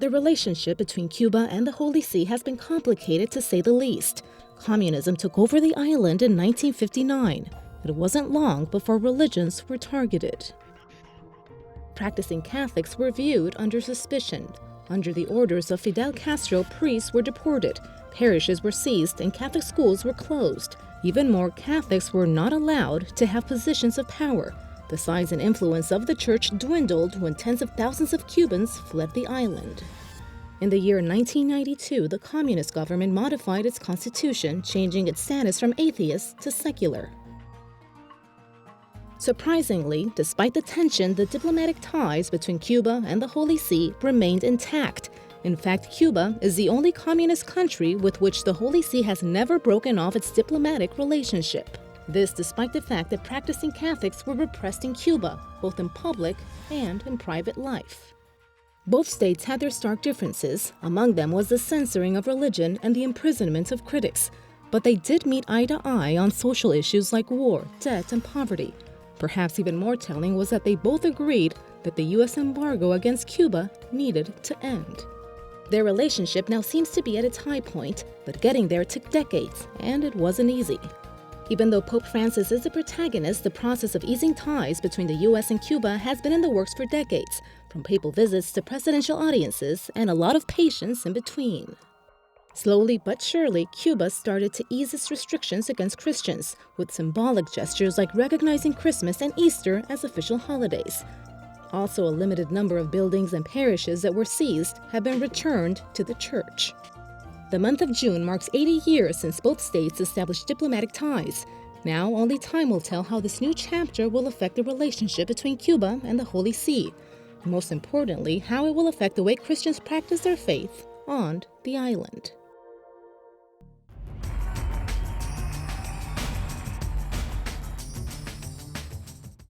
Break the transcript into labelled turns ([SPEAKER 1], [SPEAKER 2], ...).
[SPEAKER 1] The relationship between Cuba and the Holy See has been complicated to say the least. Communism took over the island in 1959. It wasn't long before religions were targeted. Practicing Catholics were viewed under suspicion. Under the orders of Fidel Castro, priests were deported, parishes were seized, and Catholic schools were closed. Even more, Catholics were not allowed to have positions of power. The size and influence of the church dwindled when tens of thousands of Cubans fled the island. In the year 1992, the communist government modified its constitution, changing its status from atheist to secular. Surprisingly, despite the tension, the diplomatic ties between Cuba and the Holy See remained intact. In fact, Cuba is the only communist country with which the Holy See has never broken off its diplomatic relationship. This despite the fact that practicing Catholics were repressed in Cuba, both in public and in private life. Both states had their stark differences. Among them was the censoring of religion and the imprisonment of critics. But they did meet eye to eye on social issues like war, debt, and poverty. Perhaps even more telling was that they both agreed that the U.S. embargo against Cuba needed to end. Their relationship now seems to be at its high point, but getting there took decades, and it wasn't easy. Even though Pope Francis is the protagonist, the process of easing ties between the U.S. and Cuba has been in the works for decades, from papal visits to presidential audiences, and a lot of patience in between. Slowly but surely, Cuba started to ease its restrictions against Christians, with symbolic gestures like recognizing Christmas and Easter as official holidays. Also, a limited number of buildings and parishes that were seized have been returned to the church. The month of June marks 80 years since both states established diplomatic ties. Now, only time will tell how this new chapter will affect the relationship between Cuba and the Holy See. Most importantly, how it will affect the way Christians practice their faith on the island.